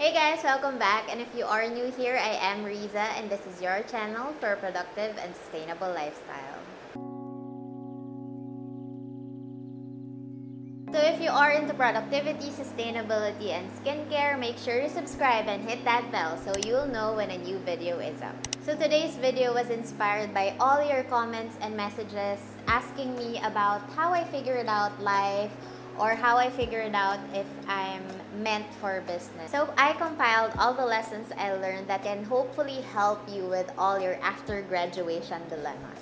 Hey guys, welcome back. And if you are new here, I am Rizza and this is your channel for a productive and sustainable lifestyle. So if you are into productivity, sustainability, and skincare, make sure you subscribe and hit that bell so you'll know when a new video is up. So today's video was inspired by all your comments and messages asking me about how I figured out life or how I figured out if I'm meant for business. So I compiled all the lessons I learned that can hopefully help you with all your after graduation dilemmas.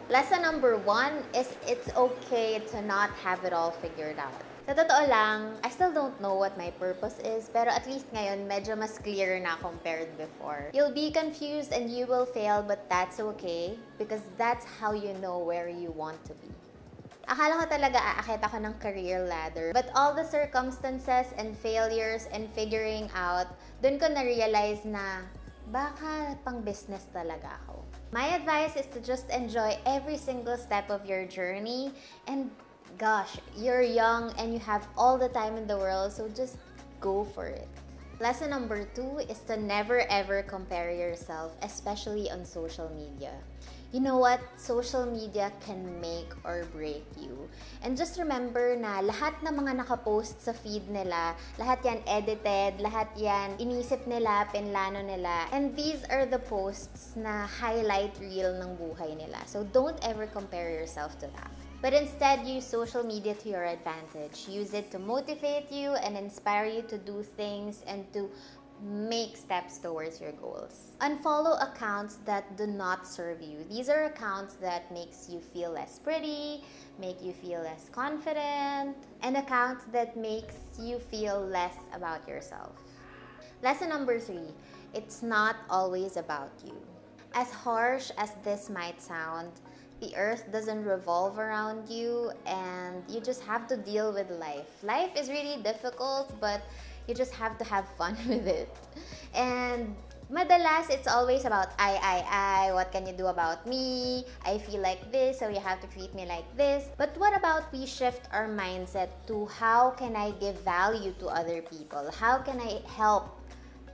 Lesson number 1 is it's okay to not have it all figured out. Sa totoo lang, I still don't know what my purpose is, pero at least ngayon, medyo mas clear na compared before. You'll be confused and you will fail, but that's okay because that's how you know where you want to be. Akala ko talaga aakit ako ng career ladder. But all the circumstances and failures and figuring out, dun ko na-realize na baka pang business talaga ako. My advice is to just enjoy every single step of your journey. And gosh, you're young and you have all the time in the world, so just go for it. Lesson number 2 is to never ever compare yourself, especially on social media. You know what? Social media can make or break you. And just remember na lahat ng mga nakapost sa feed nila, lahat yan edited, lahat yan inisip nila, pinlano nila. And these are the posts na highlight reel ng buhay nila. So don't ever compare yourself to that. But instead, use social media to your advantage. Use it to motivate you and inspire you to do things and to make steps towards your goals. Unfollow accounts that do not serve you. These are accounts that makes you feel less pretty, make you feel less confident, and accounts that makes you feel less about yourself. Lesson number 3, it's not always about you. As harsh as this might sound, the earth doesn't revolve around you and you just have to deal with life. Life is really difficult, but you just have to have fun with it. And madalas, it's always about I, what can you do about me? I feel like this, so you have to treat me like this. But what about we shift our mindset to how can I give value to other people? How can I help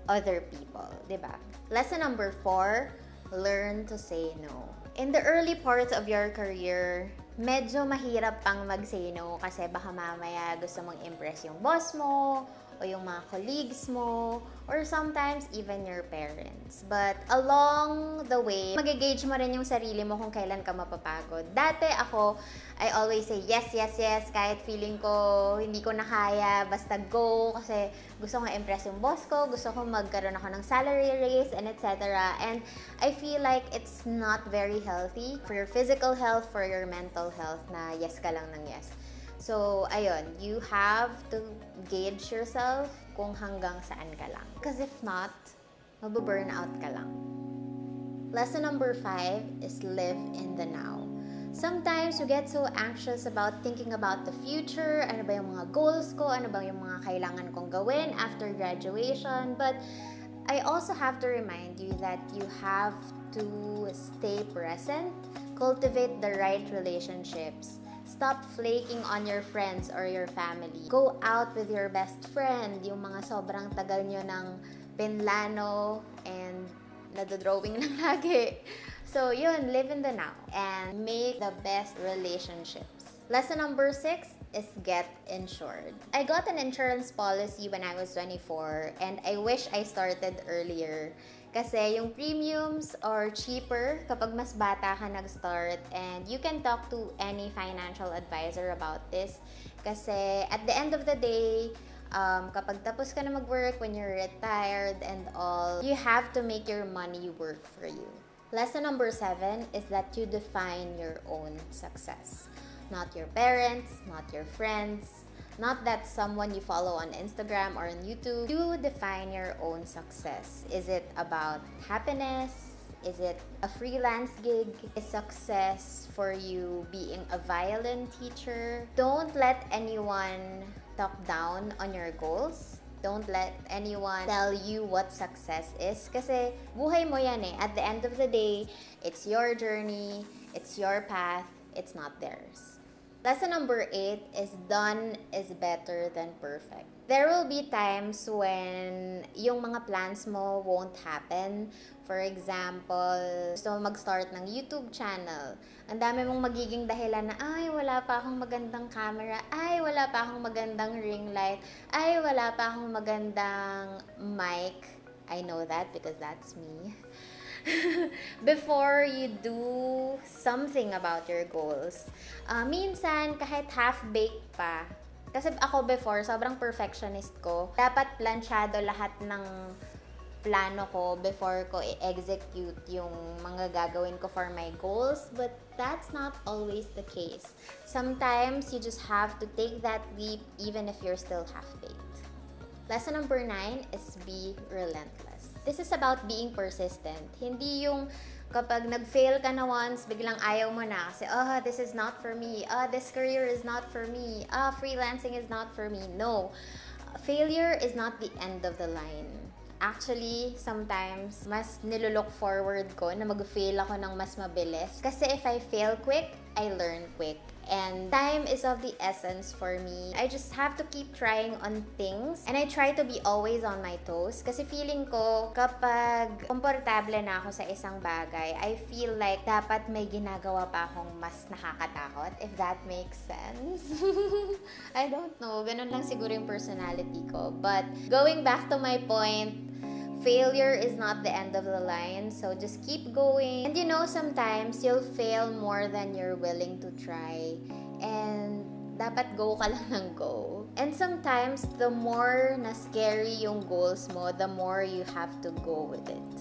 other people? Diba? Lesson number 4, learn to say no. In the early parts of your career, medyo mahirap pang mag-say no kasi baka mamaya gusto mong impress yung boss mo o yung mga colleagues mo or sometimes even your parents. But along the way, magigauge mo rin yung sarili mo kung kailan ka mapapagod. Dati ako, I always say yes, yes, yes, kahit feeling ko hindi ko na kaya, basta go kasi gusto ko impress yung boss ko, gusto ko magkaroon ako ng salary raise and etc. And I feel like it's not very healthy for your physical health, for your mental health na yes ka lang ng yes. So, ayun, you have to gauge yourself kung hanggang saan ka lang. Because if not, mababurn out ka lang. Lesson number 5 is live in the now. Sometimes you get so anxious about thinking about the future, ano ba yung mga goals ko, ano ba yung mga kailangan kong gawin after graduation. But I also have to remind you that you have to stay present, cultivate the right relationships. Stop flaking on your friends or your family. Go out with your best friend, yung mga sobrang tagal nyo ng pinlano and nadodrawing lang lagi. So yun, live in the now and make the best relationships. Lesson number 6 is get insured. I got an insurance policy when I was 24 and I wish I started earlier. Kasi yung premiums are cheaper kapag mas bata ka nag-start and you can talk to any financial advisor about this. Kasi at the end of the day, kapag tapos ka na mag-work, when you're retired and all, you have to make your money work for you. Lesson number 7 is that you define your own success. Not your parents, not your friends, not that someone you follow on Instagram or on YouTube. You define your own success. Is it about happiness? Is it a freelance gig? Is success for you being a violin teacher? Don't let anyone talk down on your goals. Don't let anyone tell you what success is. Kasi buhay mo yan eh. At the end of the day, it's your journey, it's your path, it's not theirs. Lesson number 8 is done is better than perfect. There will be times when yung mga plans mo won't happen. For example, gusto mo mag-start ng YouTube channel. Ang dami mong magiging dahilan na, ay, wala pa akong magandang camera. Ay, wala pa akong magandang ring light. Ay, wala pa akong magandang mic. I know that because that's me. Before you do something about your goals. Minsan, kahit half-baked pa, kasi ako before, sobrang perfectionist ko. Dapat plansyado lahat ng plano ko before ko i-execute yung mga gagawin ko for my goals. But that's not always the case. Sometimes, you just have to take that leap even if you're still half-baked. Lesson number 9 is be relentless. This is about being persistent. Hindi yung kapag nag-fail ka na once, biglang ayaw mo na kasi, this is not for me. This career is not for me. Freelancing is not for me. No. Failure is not the end of the line. Actually, sometimes, mas nilulook forward ko na mag-fail ako ng mas mabilis. Kasi if I fail quick, I learn quick. And time is of the essence for me. I just have to keep trying on things. And I try to be always on my toes. Kasi feeling ko, kapag komportable na ako sa isang bagay, I feel like dapat may ginagawa pa akong mas nakakatakot. If that makes sense. I don't know. Ganun lang siguro yung personality ko. But going back to my point, failure is not the end of the line, so just keep going. And you know, sometimes you'll fail more than you're willing to try. And dapat go ka lang ng go. And sometimes, the more na scary yung goals mo, the more you have to go with it.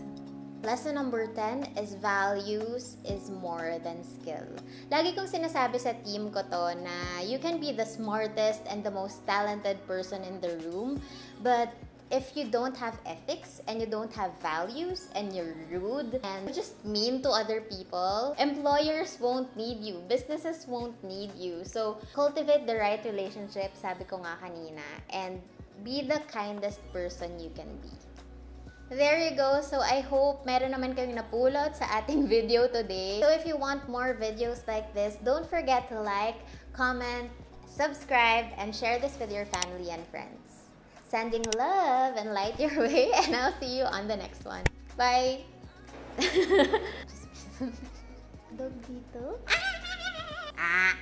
Lesson number 10 is values is more than skill. Lagi kong sinasabi sa team ko to na you can be the smartest and the most talented person in the room, but if you don't have ethics and you don't have values and you're rude and just mean to other people, employers won't need you, businesses won't need you. So, cultivate the right relationship, sabi ko nga kanina, and be the kindest person you can be. There you go. So, I hope meron naman kayong napulot sa ating video today. So, if you want more videos like this, don't forget to like, comment, subscribe, and share this with your family and friends. Sending love and light your way, and I'll see you on the next one. Bye! Dog dito? Ah!